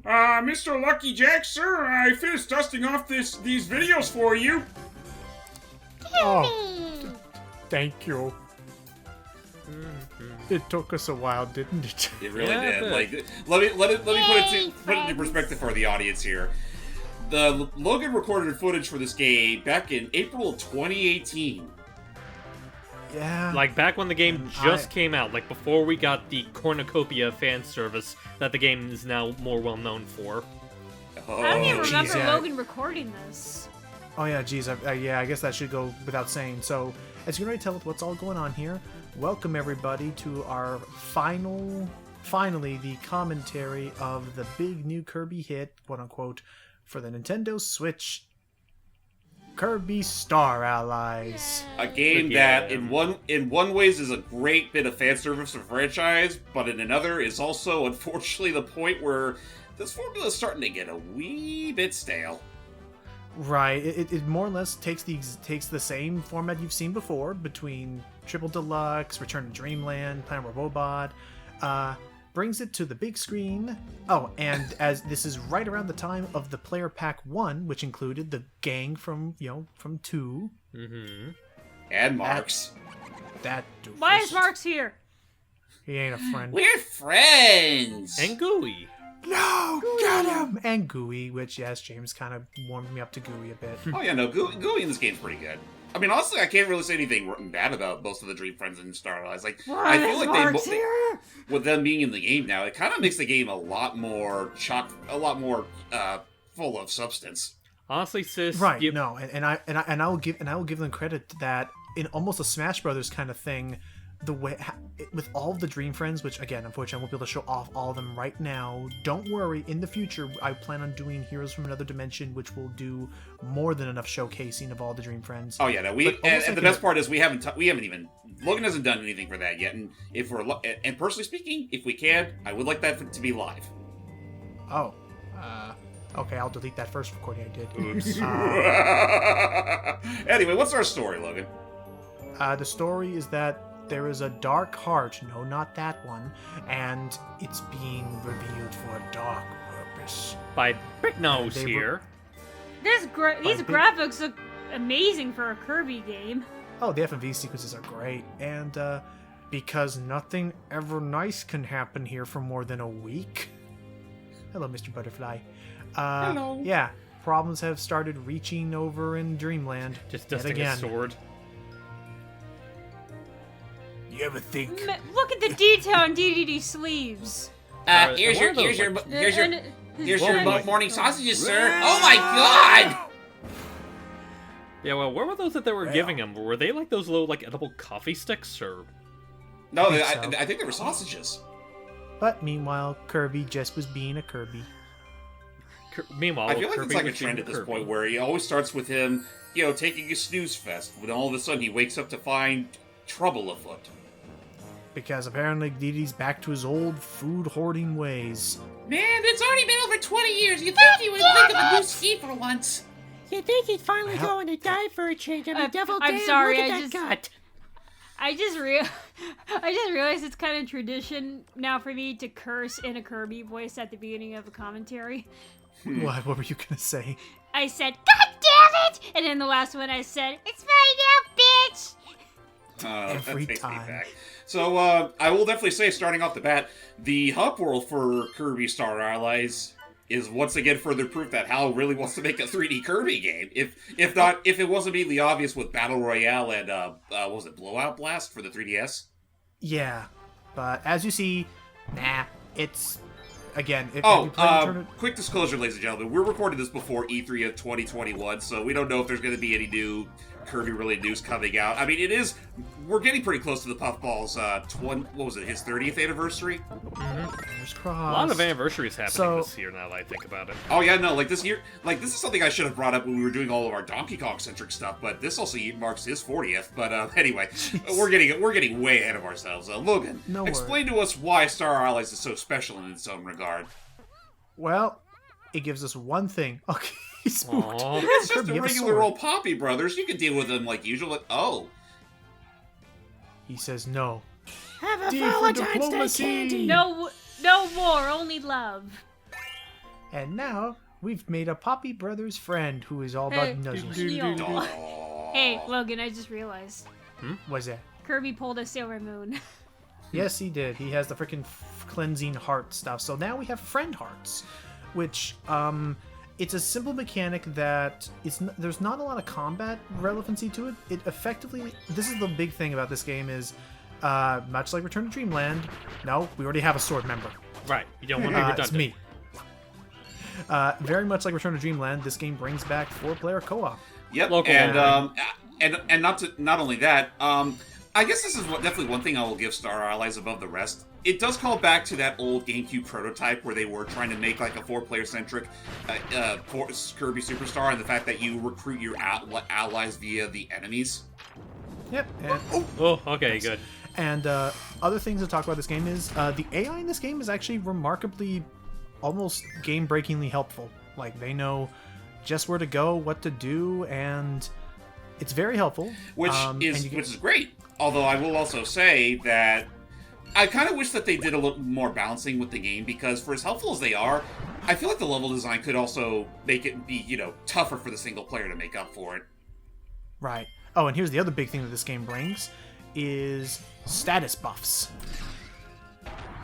Mr. Lucky Jack, sir, I finished dusting off these videos for you. Oh, thank you. It took us a while, didn't it? It really did. Like, let me put it into perspective for the audience here. The Logan recorded footage for this game back in April of 2018. Yeah. Like, back when the game just came out, like, before we got the cornucopia fan service that the game is now more well-known for. Oh, I don't even remember geez, Logan recording this. Oh yeah, geez, yeah, I guess that should go without saying. So, as you can already tell with what's all going on here, welcome everybody to our finally, the commentary of the big new Kirby hit, quote-unquote, for the Nintendo Switch, Kirby Star Allies. A game that, in one ways, is a great bit of fan service for the franchise, but in another is also, unfortunately, the point where this formula is starting to get a wee bit stale. Right, it more or less takes the same format you've seen before between Triple Deluxe, Return to Dreamland, Planet Robot, brings it to the big screen. Oh, and as this is right around the time of the Player Pack 1, which included the gang from 2. Mm-hmm. And Marks. That doofus. Why is Marks here? He ain't a friend. We're friends! And Gooey. No! Get him! And Gooey, which, yes, James kind of warmed me up to Gooey a bit. Oh yeah, no, Gooey in this game's pretty good. I mean, honestly, I can't really say anything bad about most of the Dream Friends and Star Allies. Like, I feel like they, with them being in the game now, it kind of makes the game a lot more full of substance. Honestly, sis, Right? No, and I will give them credit that in almost a Smash Brothers kind of thing. The way with all of the Dream Friends, which again, unfortunately, I won't be able to show off all of them right now. Don't worry, in the future, I plan on doing Heroes from Another Dimension, which will do more than enough showcasing of all the Dream Friends. Oh yeah, no, and the best part is we haven't even Logan hasn't done anything for that yet. And if we're and personally speaking, if we can, I would like that to be live. Oh, okay, I'll delete that first recording I did. Oops. Anyway, what's our story, Logan? The story is that there is a dark heart, no, not that one, and it's being revealed for a dark purpose. By Brick Nose here. These graphics look amazing for a Kirby game. Oh, the FMV sequences are great, and because nothing ever nice can happen here for more than a week. Hello, Mr. Butterfly. Hello. Yeah, problems have started reaching over in Dreamland. Just dusting a sword. You ever think? Look at the detail on DDD sleeves. Here's your morning sausages, sir. Oh my god! Yeah, well, what were those that they were giving him? Were they like those little, like, edible coffee sticks, or? No, I think they were sausages. But meanwhile, Kirby just was being a Kirby. Meanwhile, I feel like Kirby it's like a was trend being at this Kirby. point where he always starts with him, taking a snooze fest, when all of a sudden he wakes up to find trouble afoot. Because apparently Didi's back to his old food hoarding ways. Man, it's already been over 20 years. You think he would think of a new ski for once? You think he'd finally going to die for a change? I'm a devil. I'm damn, sorry, look at that gut. I just realized it's kind of tradition now for me to curse in a Kirby voice at the beginning of a commentary. What were you gonna say? I said, "God damn it!" And then the last one I said, "It's right now, bitch!" Every that takes time. me back. So, I will definitely say, starting off the bat, the hub world for Kirby Star Allies is once again further proof that Hal really wants to make a 3D Kirby game. If it wasn't immediately obvious with Battle Royale and, what was it, Blowout Blast for the 3DS? Yeah, but as you see, it's... Again, if quick disclosure, ladies and gentlemen, we're recording this before E3 of 2021, so we don't know if there's going to be any new Kirby-related news coming out. I mean, we're getting pretty close to the Puffball's, his 30th anniversary? Fingers crossed. A lot of anniversaries happening this year now that I think about it. Oh yeah, no, this year, this is something I should have brought up when we were doing all of our Donkey Kong-centric stuff, but this also marks his 40th, but anyway, we're getting way ahead of ourselves. Logan, explain to us why Star Allies is so special in its own regard. Well, it gives us one thing. Okay. He's spooked. It's just a regular old Poppy Brothers. You can deal with them like usual. He says no. Have a Valentine's Day candy. No war, only love. And now we've made a Poppy Brothers friend who is all about Hey, nuzzles. Aw. Hey, Logan, I just realized. What's that? Kirby pulled a Sailor Moon. Yes, he did. He has the freaking cleansing heart stuff. So now we have friend hearts, which it's a simple mechanic that there's not a lot of combat relevancy to it. It effectively, this is the big thing about this game is, much like Return to Dreamland, no, we already have a sword member. Right. You don't want to be redundant. It's me. Very much like Return to Dreamland, this game brings back 4-player co-op. Yep, Local and not only that, I guess this is definitely one thing I will give Star Allies above the rest. It does call back to that old GameCube prototype where they were trying to make like a 4-player centric Kirby Superstar, and the fact that you recruit your allies via the enemies. Yep. And, Oh, okay, good. And other things to talk about this game is the AI in this game is actually remarkably, almost game-breakingly helpful. Like, they know just where to go, what to do, and it's very helpful. Which is great. Although I will also say that I kind of wish that they did a little more balancing with the game, because for as helpful as they are, I feel like the level design could also make it be, tougher for the single player to make up for it. Right. Oh, and here's the other big thing that this game brings is status buffs.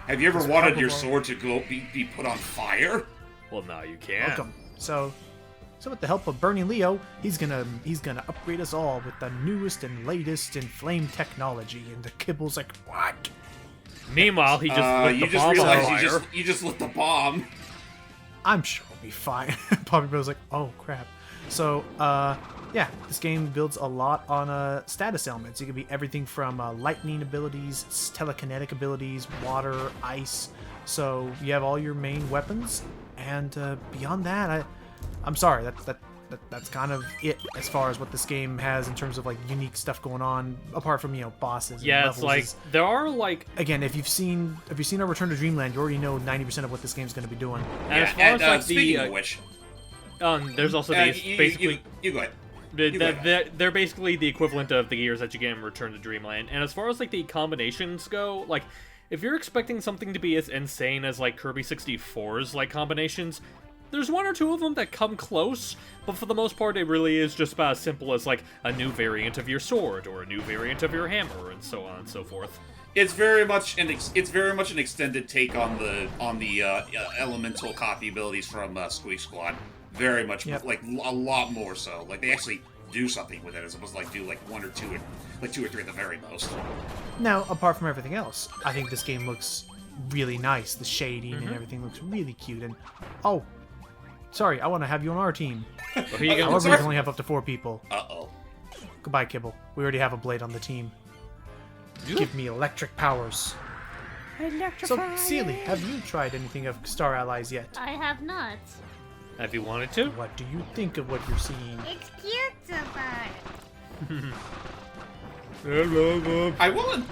Have you ever wanted your sword to be put on fire? Well, now you can. Welcome. So with the help of Bernie Leo, he's gonna upgrade us all with the newest and latest in flame technology. And the Kibble's like, what? Meanwhile, he just lit the you just bomb on realized fire. you just lit the bomb. I'm sure we'll be fine. Poppy Bro's like, oh crap. So, yeah, this game builds a lot on status elements. It can be everything from lightning abilities, telekinetic abilities, water, ice. So you have all your main weapons, and beyond that, I'm sorry, that's kind of it as far as what this game has in terms of like unique stuff going on, apart from bosses. Yeah, and it's levels. like there are like Again, if you've seen our Return to Dreamland, you already know 90% of what this game's going to be doing. and as far as like speaking the of which, there's also these basically you go ahead. they're basically the equivalent of the gears that you get in Return to Dreamland. And as far as like the combinations go, like if you're expecting something to be as insane as like Kirby 64's like combinations, there's one or two of them that come close, but for the most part, it really is just about as simple as like a new variant of your sword or a new variant of your hammer, and so on and so forth. It's very much an extended take on the elemental copy abilities from Squeak Squad. Very much, like a lot more so. Like they actually do something with it, as opposed to like do like one or two, like 2 or 3 at the very most. Now, apart from everything else, I think this game looks really nice. The shading and everything looks really cute. And oh, sorry, I want to have you on our team. But here you go. However, we can only have up to 4 people. Uh-oh. Goodbye, Kibble. We already have a blade on the team. Give me electric powers. So, Electrify. Seely, have you tried anything of Star Allies yet? I have not. Have you wanted to? What do you think of what you're seeing? It's cute I will.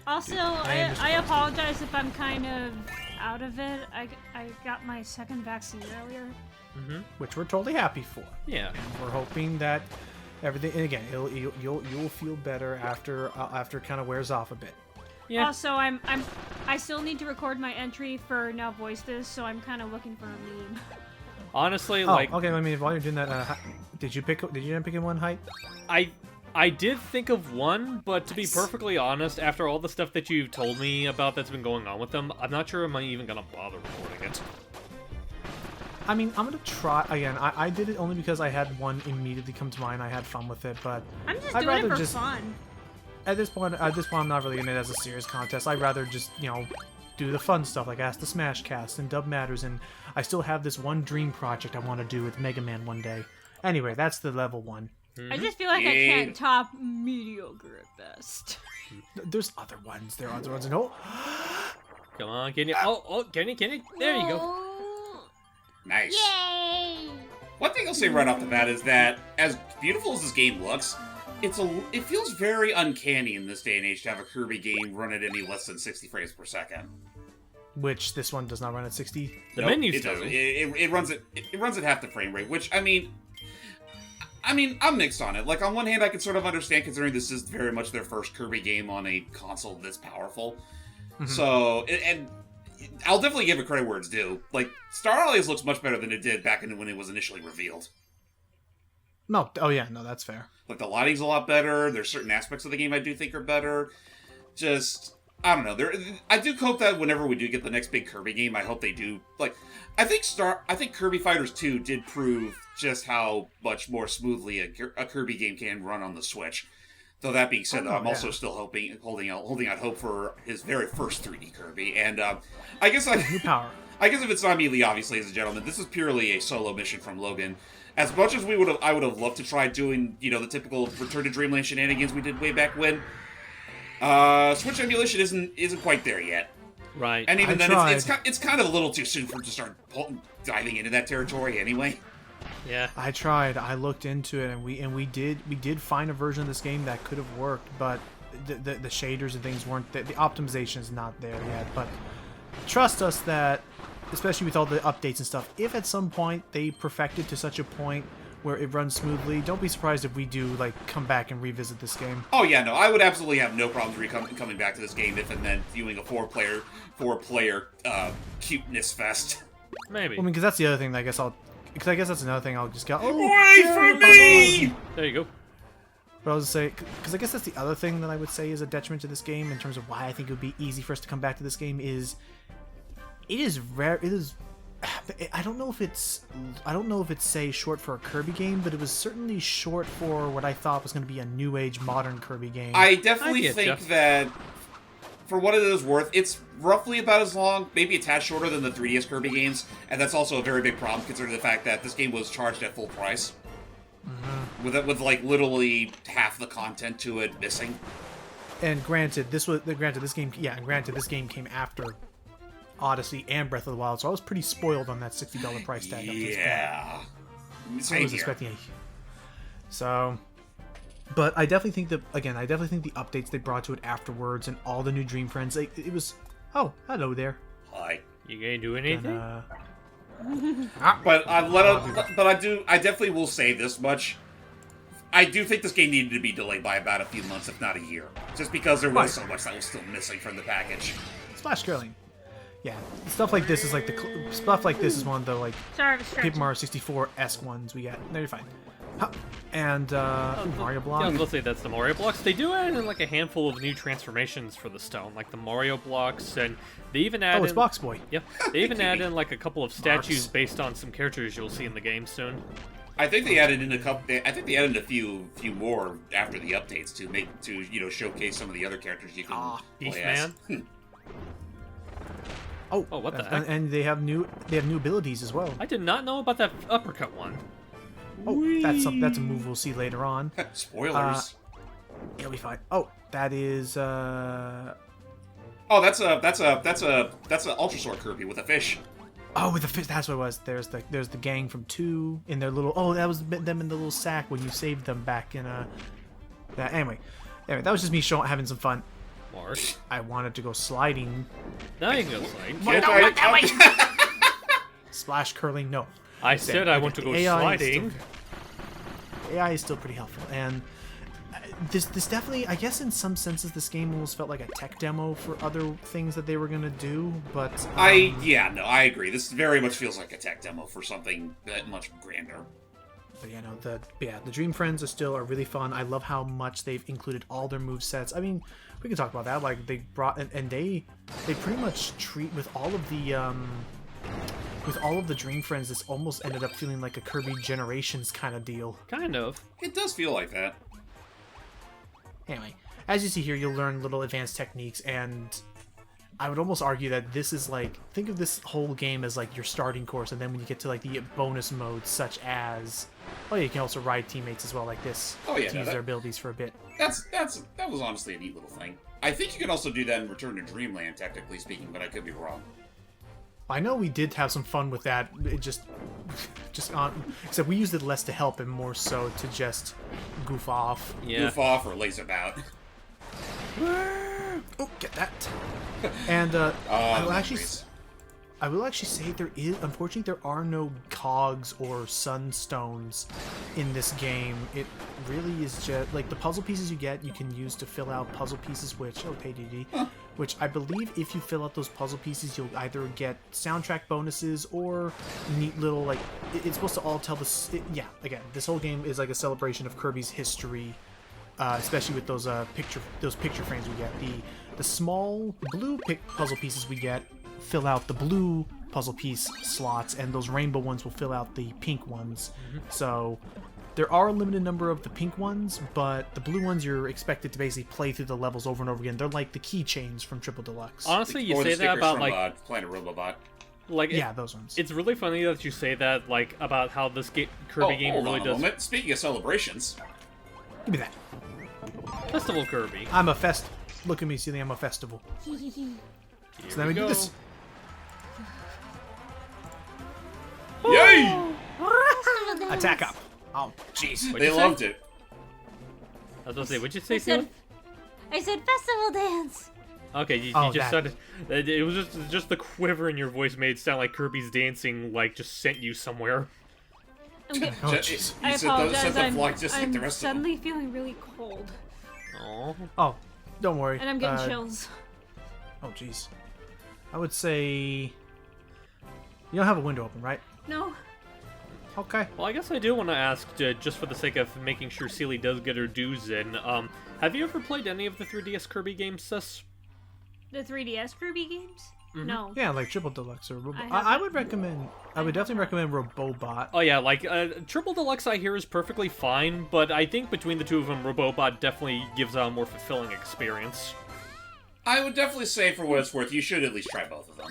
Also, understand. I apologize if I'm kind of out of it. I got my second vaccine earlier. Which we're totally happy for. Yeah. And we're hoping that everything, and again, you'll feel better after it kind of wears off a bit. Yeah. Also, I still need to record my entry for Now Voice This, so I'm kind of looking for a meme. Honestly, Oh, like okay. I mean, while you're doing that, did you end up picking one height? I did think of one, but to be perfectly honest, after all the stuff that you told me about that's been going on with them, I'm not sure I'm even gonna bother recording it. I mean, I'm gonna try again. I did it only because I had one immediately come to mind. I had fun with it, but I'm just I'd doing it rather for fun. At this point, I'm not really in it as a serious contest. I'd rather just, do the fun stuff like Ask the Smash Cast and Dub Matters, and I still have this one dream project I want to do with Mega Man one day. Anyway, that's the level 1. I just feel like I can't top mediocre at best. There's other ones. There are other ones. No. Come on, can you? Oh, can you? There you go. Nice. Yay! One thing I'll say right off the bat is that, as beautiful as this game looks, it feels very uncanny in this day and age to have a Kirby game run at any less than 60 frames per second. Which this one does not run at 60. The Nope, menus it do. doesn't. It runs at half the frame rate, which I mean, I'm mixed on it. Like, on one hand, I can sort of understand, considering this is very much their first Kirby game on a console this powerful. So, and I'll definitely give it credit where it's due. Like, Star Allies looks much better than it did back when it was initially revealed. No, oh yeah, no, that's fair. Like, the lighting's a lot better. There's certain aspects of the game I do think are better. Just, I don't know. I do hope that whenever we do get the next big Kirby game, I hope they do, like, I think Kirby Fighters 2 did prove just how much more smoothly a Kirby game can run on the Switch. Though that being said, I'm also still holding out hope for his very first 3D Kirby. And I guess New power. I guess if it's not immediately obvious, ladies and gentlemen, this is purely a solo mission from Logan. As much as I would have loved to try doing, the typical Return to Dreamland shenanigans we did way back when, Switch emulation isn't quite there yet. Right. And even then, tried. it's kind of a little too soon for to start diving into that territory anyway. Yeah. I tried. I looked into it, and we did find a version of this game that could have worked, but the shaders and things weren't there. The optimization is not there yet. But trust us that, especially with all the updates and stuff, if at some point they perfect it to such a point where it runs smoothly, don't be surprised if we do come back and revisit this game. Oh yeah, no, I would absolutely have no problems coming back to this game if and then viewing a four player cuteness fest. Maybe. Well, I mean, because that's the other thing that I guess that's another thing I'll just go. Oh, Wait for me! There you go. But I was say, because I guess that's the other thing that I would say is a detriment to this game in terms of why I think it would be easy for us to come back to this game is it is rare. It is. I don't know if it's say short for a Kirby game, but it was certainly short for what I thought was going to be a new age modern Kirby game. I definitely think that for what it is worth, it's roughly about as long, maybe a tad shorter than the 3DS Kirby games, and that's also a very big problem considering the fact that this game was charged at full price. Mm-hmm. With literally half the content to it missing. And granted, this game came after Odyssey and Breath of the Wild, so I was pretty spoiled on that $60 price tag. Yeah. I was expecting So, but I definitely think the updates they brought to it afterwards and all the new Dream Friends, it was, oh, hello there. Hi. You gonna do anything? But I definitely will say this much. I do think this game needed to be delayed by about a few months, if not a year, just because there was so much that was still missing from the package. Splash Curling. Yeah, stuff like this is one of the Sorry, Paper Mario 64-esque ones we get. No, you're fine. And Mario Block. Yeah, I was gonna say that's the Mario blocks. They do add in a handful of new transformations for the stone, like the Mario blocks, and they even add it's Box Boy. Yep. They even add in a couple of statues based on some characters you'll see in the game soon. I think they added in a couple. I think they added a few more after the updates to showcase some of the other characters you can play as. Oh, what the heck? And they have new abilities as well. I did not know about that uppercut one. Oh, that's a move we'll see later on. Spoilers. It'll be fine. Oh, that is Oh, that's a Ultra Sword Kirby with a fish. Oh, with the fish. That's what it was. There's the gang from 2 in their little. Oh, that was them in the little sack when you saved them back in that. Anyway, that was just me having some fun. Mark. I wanted to go sliding. Now you can go sliding. Splash curling, no. I said I want to go sliding. AI is still pretty helpful, and this definitely, I guess, in some senses, this game almost felt like a tech demo for other things that they were gonna do. But I agree. This very much feels like a tech demo for something that much grander. But the Dream Friends are really fun. I love how much they've included all their move sets. I mean, we can talk about that. Like they brought and they pretty much treat with all of the Dream Friends. This almost ended up feeling like a Kirby Generations kind of deal. Kind of. It does feel like that. Anyway, as you see here, you'll learn little advanced techniques, and I would almost argue that this is think of this whole game as your starting course, and then when you get to the bonus modes, such as you can also ride teammates as well, like this. Oh yeah, to use their abilities for a bit. That was honestly a neat little thing. I think you can also do that in Return to Dreamland, technically speaking, but I could be wrong. I know we did have some fun with that. It just except we used it less to help and more so to just goof off. Yeah. Goof off or laze about. Oh, get that. And I will actually say unfortunately there are no cogs or sunstones in this game. It really is just the puzzle pieces you get, you can use to fill out puzzle pieces, which hey GG. which I believe if you fill out those puzzle pieces, you'll either get soundtrack bonuses or neat little, like, it's supposed to all tell yeah, again, this whole game is like a celebration of Kirby's history, especially with those picture frames we get. The small blue puzzle pieces we get fill out the blue puzzle piece slots, and those rainbow ones will fill out the pink ones. So there are a limited number of the pink ones, but the blue ones you're expected to basically play through the levels over and over again. They're like the keychains from Triple Deluxe. Honestly, you Or the say that stickers about from, like Planet Robobot. Yeah, those ones. It's really funny that you say that, like, about how this Kirby game hold really on a does. moment. Speaking of celebrations, Give me that. Festival Kirby. I'm a Look at me, see, I'm a festival. Here So then we do go. this. yay! Attack up. Oh, jeez. What'd They you say? loved it. I was gonna say, what'd you say, I said, Steven? I said festival dance. Okay, you Oh, just that. sounded. It was just the quiver in your voice made it sound like Kirby's dancing, like, just sent you somewhere. I'm get- Oh, You jeez. I said apologize. set the flag just like I'm the rest of them. suddenly feeling really cold, Oh. Oh, don't worry. and I'm getting chills. Oh, jeez. I would say... You don't have a window open, right? No. Okay. Well, I guess I do want to ask, just for the sake of making sure Seely does get her dues in. Have you ever played any of the 3DS Kirby games, sis? The 3DS Kirby games? Mm-hmm. No. Yeah, like Triple Deluxe or I I haven't- would recommend... I would definitely recommend Robobot. Oh yeah, like Triple Deluxe I hear is perfectly fine, but I think between the two of them, Robobot definitely gives a more fulfilling experience. I would definitely say, for what it's worth, you should at least try both of them.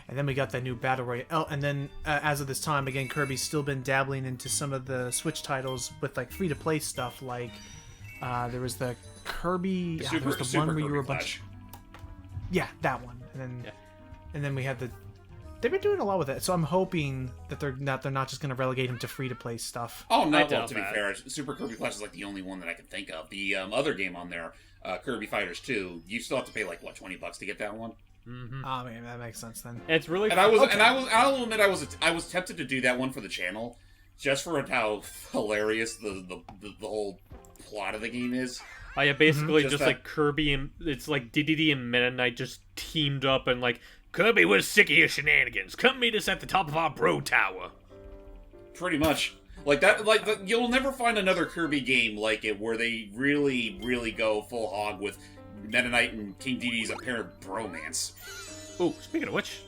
And then we got that new Battle Royale. Oh, and then as of this time, again, Kirby's still been dabbling into some of the Switch titles with like free-to-play stuff. Like there was the Kirby. There was the Super one where you Kirby were a bunch. Clash. Yeah, that one. And then Yeah. and then we had the. They've been doing a lot with it, so I'm hoping that they're not just going to relegate him to free-to-play stuff. Oh, no, I well, doubt to be that. fair, Super Kirby Clash is like the only one that I can think of. The other game on there, Kirby Fighters 2, you still have to pay like, what, $20 to get that one? Mm-hmm. Oh man, that makes sense then. It's really And I was, Okay. I'll admit, I was tempted to do that one for the channel, just for how hilarious the whole plot of the game is. Oh yeah, basically Just just that- like Kirby and it's like DDD and Meta Knight just teamed up and like Kirby was sick of your shenanigans. Come meet us at the top of our bro tower. Pretty much. Like that, you'll never find another Kirby game like it where they really, really go full hog with Meta Knight and King Dedede's apparent bromance. Oh, speaking of which,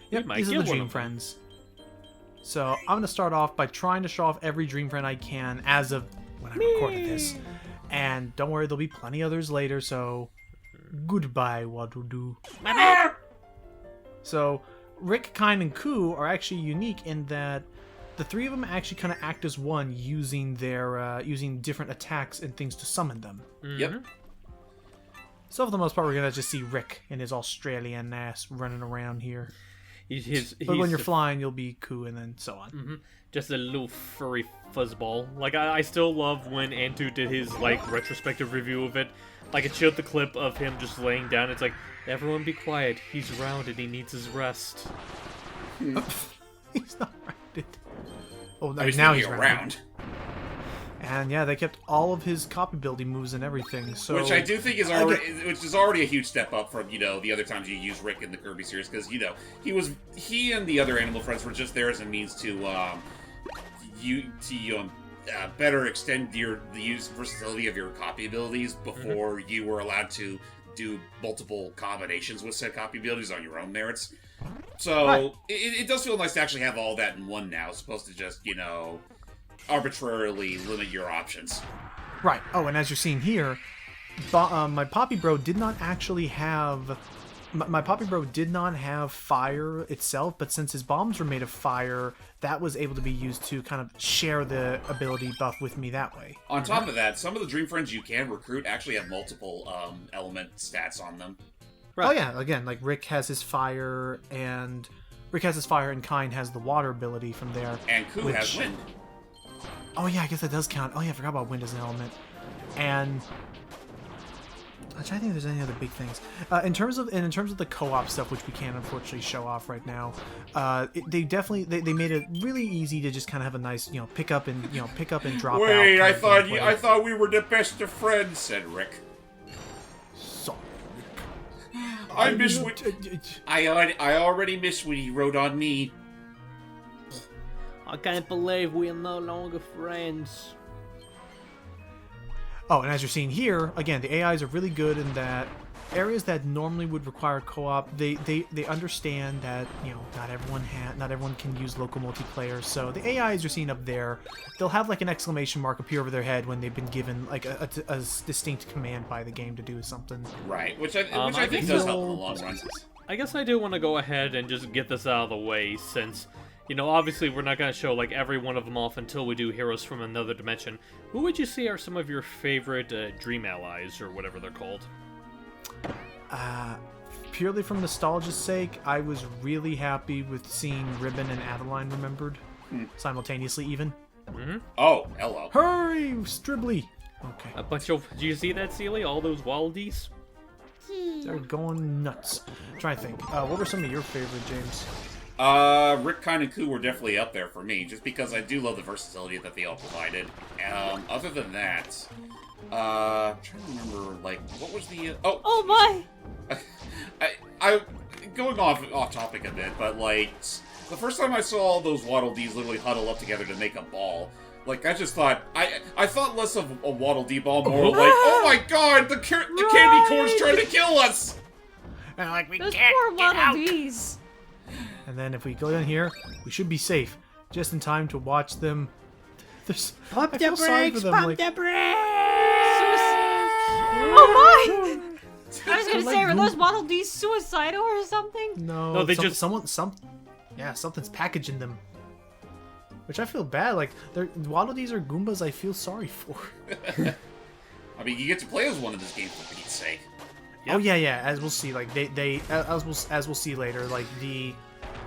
Yep, might these are get the one Dream of them. Friends. So I'm going to start off by trying to show off every Dream Friend I can as of when I recorded this. And don't worry, there'll be plenty others later, so goodbye, Wadudu. So Rick, Kine, and Ku are actually unique in that the three of them actually kind of act as one, using their using different attacks and things to summon them. Yep. So for the most part, we're gonna just see Rick and his Australian ass running around here. But when you're flying, you'll be Ku, and then so on. just a little furry fuzzball. Like I still love when Antu did his like retrospective review of it. Like it showed the clip of him just laying down. It's like, everyone be quiet. He's rounded. He needs his rest. He's not rounded. Oh, I was now thinking he's around. rounded. And yeah, they kept all of his copy building moves and everything. So Which I do think is already a huge step up from, the other times you use Rick in the Kirby series, because, he and the other animal friends were just there as a means to better extend the use versatility of your copy abilities before you were allowed to do multiple combinations with said copy abilities on your own merits. So Right. it does feel nice to actually have all that in one now, as opposed to just, arbitrarily limit your options. Right. Oh, and as you're seeing here, my Poppy Bro did not actually have... My Poppy Bro did not have fire itself, but since his bombs were made of fire, that was able to be used to kind of share the ability buff with me that way. On top of that, some of the Dream Friends you can recruit actually have multiple element stats on them. Oh yeah, again, like Rick has his fire, and Kine has the water ability from there. And Ku has Which- wind. Oh yeah, I guess that does count. Oh yeah, I forgot about wind as an element. And I'm trying to think if there's any other big things. In terms of the co-op stuff, which we can't unfortunately show off right now, they made it really easy to just kind of have a nice pick up and drop. Wait, out I kind of gameplay. thought we were the best of friends," said Rick. Sorry. I miss when I already miss when he rode on me. I can't believe we are no longer friends. Oh, and as you're seeing here, again, the AIs are really good in that areas that normally would require co-op, they understand that, you know, not everyone can use local multiplayer. So the AIs you're seeing up there, they'll have like an exclamation mark appear over their head when they've been given like a distinct command by the game to do something. Right, which I think does help in the long run. I guess I do want to go ahead and just get this out of the way, since, you know, obviously we're not going to show like every one of them off until we do Heroes from Another Dimension. Who would you say are some of your favorite Dream Allies, or whatever they're called? Purely from nostalgia's sake, I was really happy with seeing Ribbon and Adeline remembered simultaneously, even. Mm-hmm. Oh, hello. Hurry, Stribbly! Okay. A bunch of... Do you see that, Sealy? All those Wildies? They're going nuts. Try to think. What were some of your favorite, James? Rick, Kine, and Ku were definitely up there for me, just because I do love the versatility that they all provided. Other than that, I'm trying to remember, like, what was the, Oh my! I going off topic a bit, but, like, the first time I saw all those Waddle Dees literally huddle up together to make a ball, like, I just thought, I thought less of a Waddle Dee ball, more like, oh my god, the candy corn's trying to kill us! And like, we Those can't poor get out! Waddle Dees. And then if we go down here, we should be safe. Just in time to watch them. Pump I the feel sorry for brakes! them, Pump like- the brakes! Oh my! I was gonna Like say, are those Goom- Waddle Dees suicidal or something? No, they something's packaging them. Which I feel bad. Like, Waddle Dees are Goombas I feel sorry for. I mean, you get to play as one of this game for Pete's sake. Yep. Oh yeah. As we'll see, like as we'll see later, like the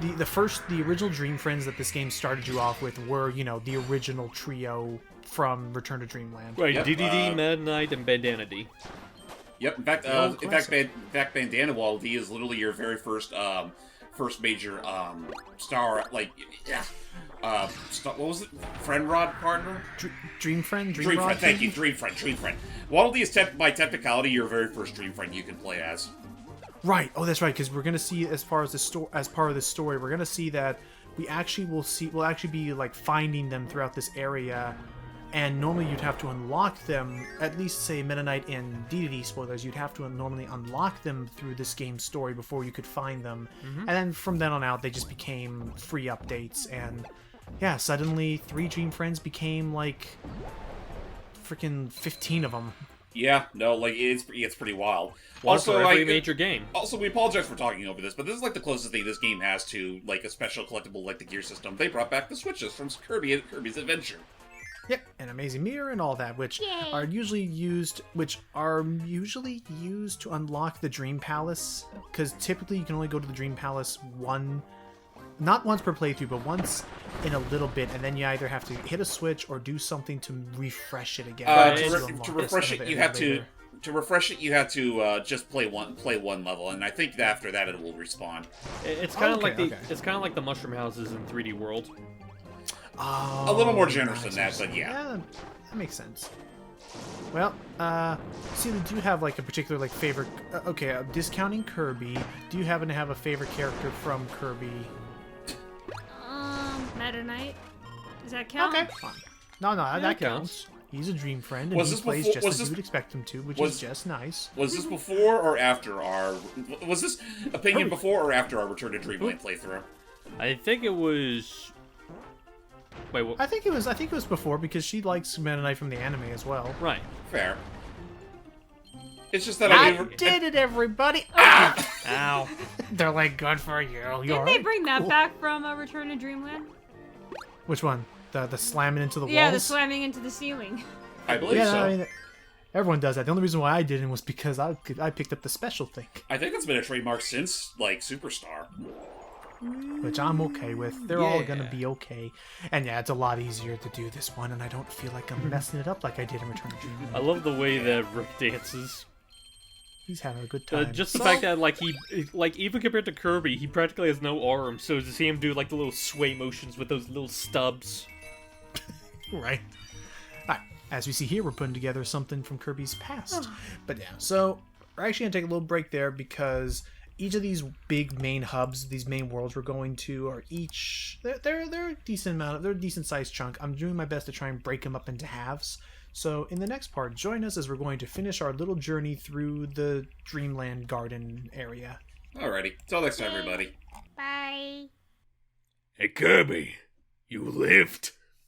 original Dream Friends that this game started you off with were, you know, the original trio from Return to Dreamland. Right, Yep, DDD, Mad Knight, and Bandana D. Yep. In fact, Bandana Waddle Dee is literally your very first major star. Like, yeah. What was it? Friend Rod partner? Dream Friend. Dream Friend. Thank you, Dream Friend. Waddle Dee is by technicality your very first Dream Friend you can play as. Right. Oh, that's right. Because we're gonna see, as part of this story, we're gonna see that we'll actually be like finding them throughout this area, and normally you'd have to unlock them. At least say Meta Knight and DDD spoilers, you'd have to normally unlock them through this game's story before you could find them, and then from then on out they just became free updates, and yeah, suddenly 3 Dream Friends became like freaking 15 of them. Yeah, no, like it's pretty wild. One Also, for every like, major game. Also, we apologize for talking over this, but this is like the closest thing this game has to like a special collectible like the gear system. They brought back the switches from Kirby's Adventure. Yep, an amazing mirror and all that, which Yay. are usually used to unlock the Dream Palace. Because typically you can only go to the Dream Palace not once per playthrough, but once in a little bit, and then you either have to hit a switch or do something to refresh it again. To refresh it, you have to. To refresh it, you have to just play one level, and I think that after that it will respawn. It's kind of okay. It's kind of like the mushroom houses in 3D World. Oh, A little more generous than nice. that, but yeah. Yeah, that makes sense. Well, see, do you have like a particular like favorite? Discounting Kirby. Do you happen to have a favorite character from Kirby? Meta Knight. Does that count? Okay, fine. No, that counts. counts. He's a Dream Friend, and Was he this plays before- just was as this- you would expect him to, which was- is just nice. Was this before or after our? Was this opinion before or after our Return to Dreamland playthrough? I think it was... Wait, what? I think it was before, because she likes Meta Knight from the anime as well. Right. Fair. It's just that I did it, everybody! Ow. They're like, good for you. Didn't they bring that back from Return to Dreamland? Which one? The slamming into the walls? Yeah, the slamming into the ceiling. I believe Yeah, so. I mean, everyone does that. The only reason why I didn't was because I picked up the special thing, I think that's been a trademark since like Superstar. which I'm okay with. They're all Yeah. gonna be okay. And yeah, it's a lot easier to do this one, and I don't feel like I'm messing it up like I did in Return to Dreamland. I love the way that Rick dances. He's having a good time. Just the fact that, like, even compared to Kirby, he practically has no arms, so to see him do, like, the little sway motions with those little stubs. Right. Alright, as we see here, we're putting together something from Kirby's past. But yeah, so we're actually going to take a little break there because each of these big main hubs, these main worlds we're going to, are they're a decent amount. They're a decent sized chunk. I'm doing my best to try and break them up into halves. So in the next part, join us as we're going to finish our little journey through the Dreamland Garden area. Alrighty. Till next time, everybody. Bye. Hey, Kirby, you lived?